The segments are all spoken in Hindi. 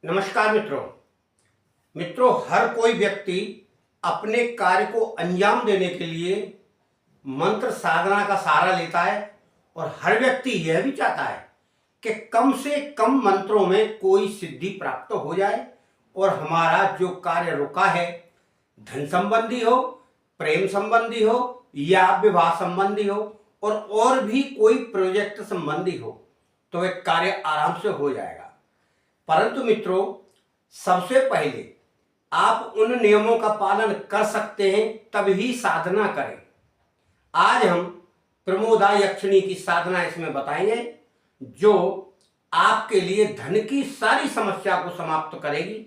नमस्कार मित्रों, हर कोई व्यक्ति अपने कार्य को अंजाम देने के लिए मंत्र साधना का सहारा लेता है और हर व्यक्ति यह भी चाहता है कि कम से कम मंत्रों में कोई सिद्धि प्राप्त हो जाए और हमारा जो कार्य रुका है, धन संबंधी हो, प्रेम संबंधी हो या विवाह संबंधी हो और भी कोई प्रोजेक्ट संबंधी हो तो वह कार्य आराम से हो जाएगा। परंतु मित्रों, सबसे पहले आप उन नियमों का पालन कर सकते हैं तभी साधना करें। आज हम प्रमोदा यक्षिणी की साधना इसमें बताएंगे जो आपके लिए धन की सारी समस्या को समाप्त करेगी।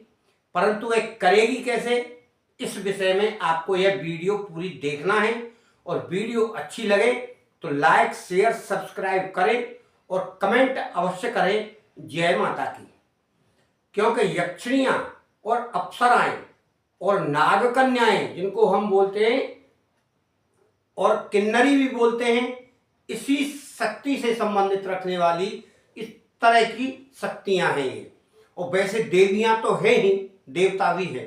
परंतु वह करेगी कैसे, इस विषय में आपको यह वीडियो पूरी देखना है और वीडियो अच्छी लगे तो लाइक, शेयर, सब्सक्राइब करें और कमेंट अवश्य करें। जय माता की। क्योंकि यक्षिणियां और अप्सराएं और नागकन्याएं, जिनको हम बोलते हैं और किन्नरी भी बोलते हैं, इसी शक्ति से संबंधित रखने वाली इस तरह की शक्तियां हैं ये। और वैसे देवियां तो है ही, देवता भी है,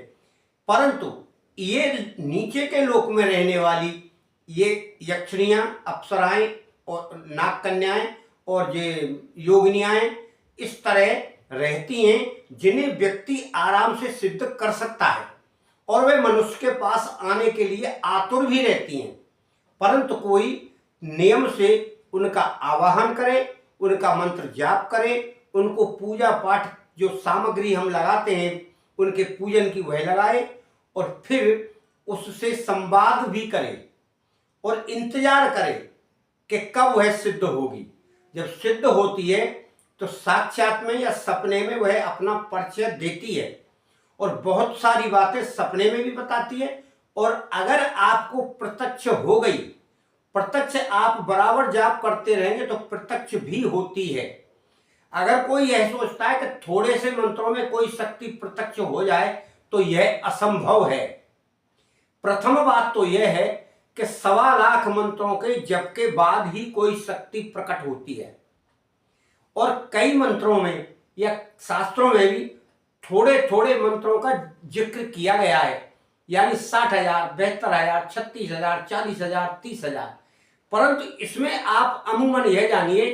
परंतु ये नीचे के लोक में रहने वाली ये यक्षिणियां, अप्सराएं और नागकन्याएं और ये योगिनियां इस तरह रहती हैं जिन्हें व्यक्ति आराम से सिद्ध कर सकता है और वे मनुष्य के पास आने के लिए आतुर भी रहती हैं। परंतु कोई नियम से उनका आवाहन करे, उनका मंत्र जाप करे, उनको पूजा पाठ जो सामग्री हम लगाते हैं उनके पूजन की वह लगाए और फिर उससे संवाद भी करे और इंतजार करे कि कब वह सिद्ध होगी। जब सिद्ध होती है तो साक्षात में या सपने में वह अपना परिचय देती है और बहुत सारी बातें सपने में भी बताती है। और अगर आपको प्रत्यक्ष हो गई, प्रत्यक्ष आप बराबर जाप करते रहेंगे तो प्रत्यक्ष भी होती है। अगर कोई यह सोचता है कि थोड़े से मंत्रों में कोई शक्ति प्रत्यक्ष हो जाए तो यह असंभव है। प्रथम बात तो यह है कि 1.25 लाख मंत्रों के जप के बाद ही कोई शक्ति प्रकट होती है और कई मंत्रों में या शास्त्रों में भी थोड़े थोड़े मंत्रों का जिक्र किया गया है, यानी 60,000, 72,000, 36,000, 40,000, 30,000। परंतु इसमें आप अमूमन यह जानिए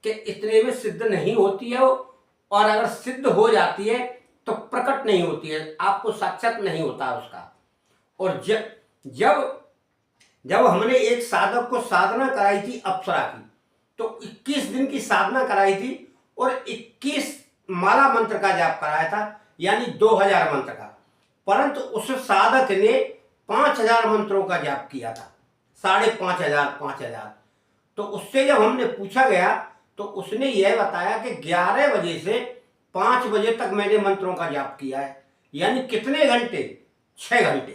कि इतने में सिद्ध नहीं होती है और अगर सिद्ध हो जाती है तो प्रकट नहीं होती है, आपको साक्षात नहीं होता उसका। और जब हमने एक साधक को साधना कराई थी अप्सरा की, तो 21 दिन की साधना कराई थी और 21 माला मंत्र का जाप कराया था, यानी 2000 मंत्र का। परंतु उस साधक ने 5000 मंत्रों का जाप किया था, 5,500। तो उससे जब हमने पूछा गया तो उसने यह बताया कि 11 बजे से 5 बजे तक मैंने मंत्रों का जाप किया है। यानी कितने घंटे? 6 घंटे।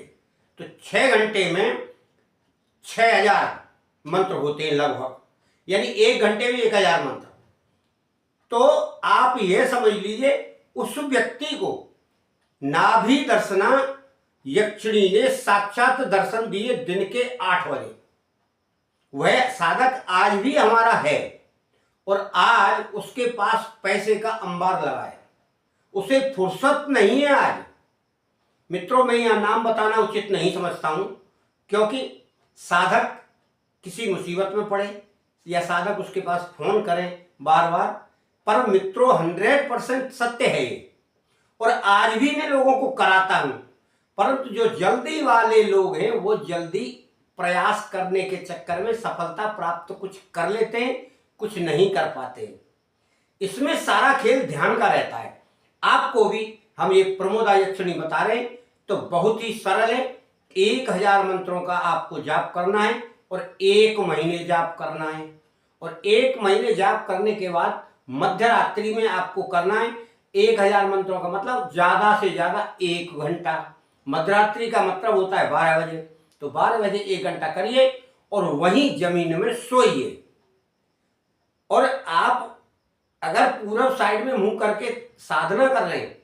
तो 6 घंटे में 6000 मंत्र होते हैं लगभग, यानी 1 घंटे में 1000 मंत्र। तो आप यह समझ लीजिए उस व्यक्ति को नाभि दर्शना यक्षिणी ने साक्षात दर्शन दिए दिन के 8 बजे। वह साधक आज भी हमारा है और आज उसके पास पैसे का अंबार लगा है, उसे फुर्सत नहीं है आज। मित्रों, मैं यहां नाम बताना उचित नहीं समझता हूं, क्योंकि साधक किसी मुसीबत में पड़े या साधक उसके पास फोन करें बार बार, पर मित्रों 100% सत्य है ये और आज भी मैं लोगों को कराता हूं। परंतु जो जल्दी वाले लोग हैं वो जल्दी प्रयास करने के चक्कर में सफलता प्राप्त कुछ कर लेते हैं, कुछ नहीं कर पाते। इसमें सारा खेल ध्यान का रहता है। आपको भी हम ये प्रमोदा यक्षिणी बता रहे हैं तो बहुत ही सरल है। 1000 मंत्रों का आपको जाप करना है और 1 महीने जाप करना है और 1 महीने जाप करने के बाद मध्य रात्रि में आपको करना है। 1000 मंत्रों का मतलब ज्यादा से ज्यादा 1 घंटा। मध्यरात्रि का मतलब होता है 12 बजे, तो 12 बजे 1 घंटा करिए और वहीं जमीन में सोइए। और आप अगर पूर्व साइड में मुंह करके साधना कर रहे हैं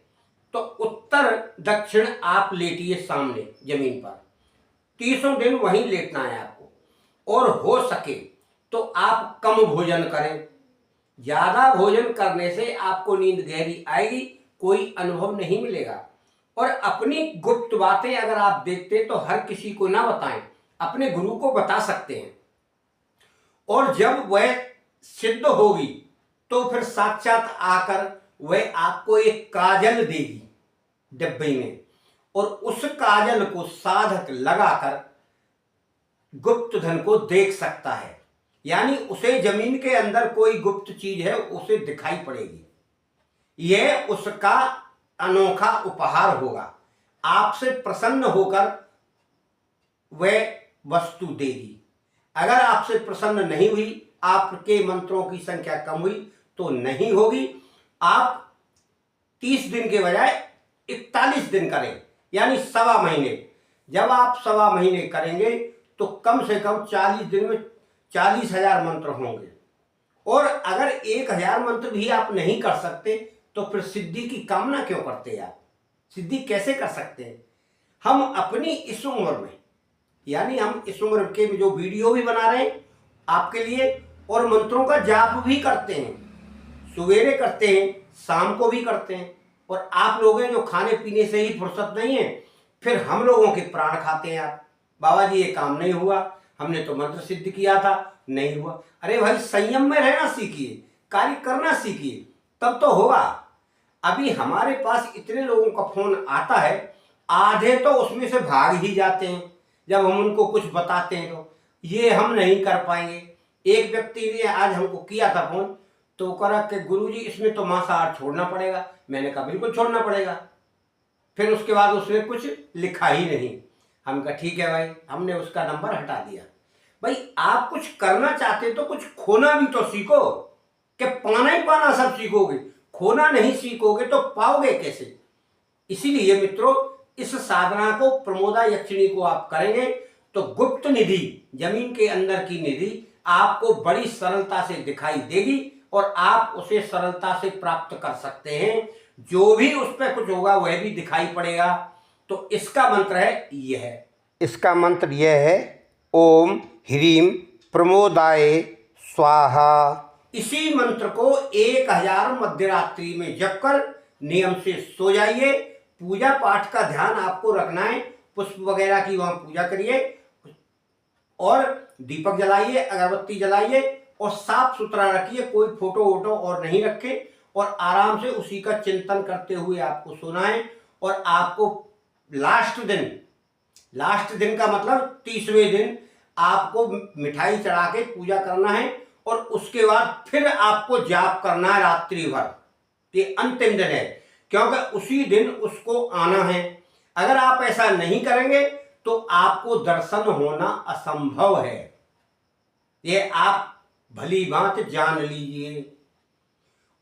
तो उत्तर दक्षिण आप लेटिए सामने जमीन पर। 30 दिन वहीं लेटना है आपको। और हो सके तो आप कम भोजन करें। ज्यादा भोजन करने से आपको नींद गहरी आएगी, कोई अनुभव नहीं मिलेगा। और अपनी गुप्त बातें अगर आप देखते तो हर किसी को ना बताएं, अपने गुरु को बता सकते हैं। और जब वह सिद्ध होगी तो फिर साक्षात आकर वह आपको एक काजल देगी डिब्बे में, और उस काजल को साधक लगाकर गुप्त धन को देख सकता है। यानी उसे जमीन के अंदर कोई गुप्त चीज है उसे दिखाई पड़ेगी। यह उसका अनोखा उपहार होगा। आपसे प्रसन्न होकर वह वस्तु देगी। अगर आपसे प्रसन्न नहीं हुई, आपके मंत्रों की संख्या कम हुई तो नहीं होगी। आप 30 दिन के बजाय 41 दिन करें, यानी 1.25 महीने। जब आप 1.25 महीने करेंगे तो कम से कम 40 दिन में 40,000 मंत्र होंगे। और अगर 1,000 मंत्र भी आप नहीं कर सकते तो फिर सिद्धि की कामना क्यों करते आप? सिद्धि कैसे कर सकते हैं? हम अपनी इस उम्र में, यानी हम इस उम्र के जो वीडियो भी बना रहे हैं आपके लिए, और मंत्रों का जाप भी करते हैं, सवेरे करते हैं, शाम को भी करते हैं। और आप लोग हैं जो खाने पीने से ही फुर्सत नहीं है, फिर हम लोगों के प्राण खाते हैं आप। बाबा जी ये काम नहीं हुआ, हमने तो मंत्र सिद्ध किया था, नहीं हुआ। अरे भाई संयम में रहना सीखिए, कार्य करना सीखिए, तब तो होगा। अभी हमारे पास इतने लोगों का फोन आता है, आधे तो उसमें से भाग ही जाते हैं जब हम उनको कुछ बताते हैं तो ये हम नहीं कर पाएंगे। एक व्यक्ति ने आज हमको किया था फोन, तो कहा कि गुरुजी इसमें तो मांसाहार छोड़ना पड़ेगा। मैंने कहा बिल्कुल छोड़ना पड़ेगा। फिर उसके बाद उसने कुछ लिखा ही नहीं। हम कहा ठीक है भाई, हमने उसका नंबर हटा दिया। भाई आप कुछ करना चाहते तो कुछ खोना भी तो सीखो, कि पाना ही पाना सब सीखोगे, खोना नहीं सीखोगे तो पाओगे कैसे? इसीलिए मित्रों, इस साधना को प्रमोदा यक्षिणी को आप करेंगे तो गुप्त निधि, जमीन के अंदर की निधि आपको बड़ी सरलता से दिखाई देगी और आप उसे सरलता से प्राप्त कर सकते हैं। जो भी उस पर कुछ होगा वह भी दिखाई पड़ेगा। तो इसका मंत्र है यह, इसका मंत्र यह है, ओम ह्रीम प्रमोदाय स्वाहा। इसी मंत्र को 1000 मध्यरात्रि में जप कर नियम से सो जाइए। पूजा पाठ का ध्यान आपको रखना है, पुष्प वगैरह की वहां पूजा करिए और दीपक जलाइए, अगरबत्ती जलाइए और साफ सुथरा रखिए, कोई फोटो वोटो और नहीं रखे, और आराम से उसी का चिंतन करते हुए आपको सोना है। और आपको लास्ट दिन का मतलब 30वें दिन आपको मिठाई चढ़ा के पूजा करना है, और उसके बाद फिर आपको जाप करना है रात्रि भर। ये अंतिम दिन है, क्योंकि उसी दिन उसको आना है। अगर आप ऐसा नहीं करेंगे तो आपको दर्शन होना असंभव है, ये आप भली बात जान लीजिए।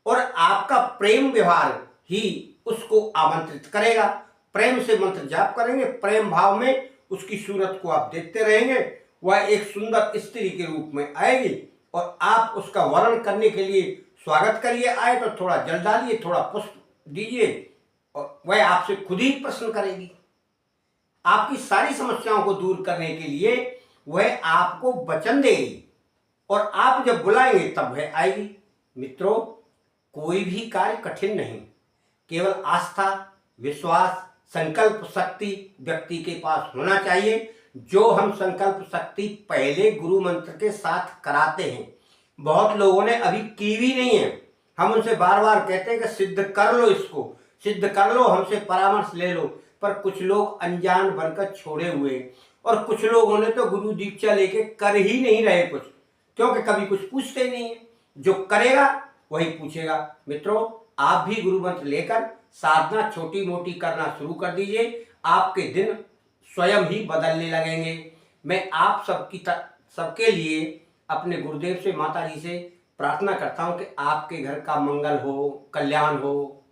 और आपका प्रेम व्यवहार ही उसको आमंत्रित करेगा। प्रेम से मंत्र जाप करेंगे, प्रेम भाव में उसकी सूरत को आप देखते रहेंगे, वह एक सुंदर स्त्री के रूप में आएगी और आप उसका वर्ण करने के लिए स्वागत करिए। आए तो थोड़ा जल डालिए, थोड़ा पुष्प दीजिए, और वह आपसे खुद ही प्रश्न करेगी। आपकी सारी समस्याओं को दूर करने के लिए वह आपको वचन देगी, और आप जब बुलाएंगे तब वह आएगी। मित्रों, कोई भी कार्य कठिन नहीं, केवल आस्था, विश्वास, संकल्प शक्ति व्यक्ति के पास होना चाहिए। जो हम संकल्प शक्ति पहले गुरु मंत्र के साथ कराते हैं, बहुत लोगों ने अभी की भी नहीं है। हम उनसे बार बार कहते हैं कि सिद्ध कर लो, इसको सिद्ध कर लो, हमसे परामर्श ले लो, पर कुछ लोग अनजान बनकर छोड़े हुए हैं। और कुछ लोगों ने तो गुरु दीक्षा लेके कर ही नहीं रहे कुछ, क्योंकि कभी कुछ पूछते नहीं है। जो करेगा वही पूछेगा। मित्रों, आप भी गुरु मंत्र लेकर साधना छोटी मोटी करना शुरू कर दीजिए, आपके दिन स्वयं ही बदलने लगेंगे। मैं आप सबके लिए अपने गुरुदेव से, माता जी से प्रार्थना करता हूं कि आपके घर का मंगल हो, कल्याण हो।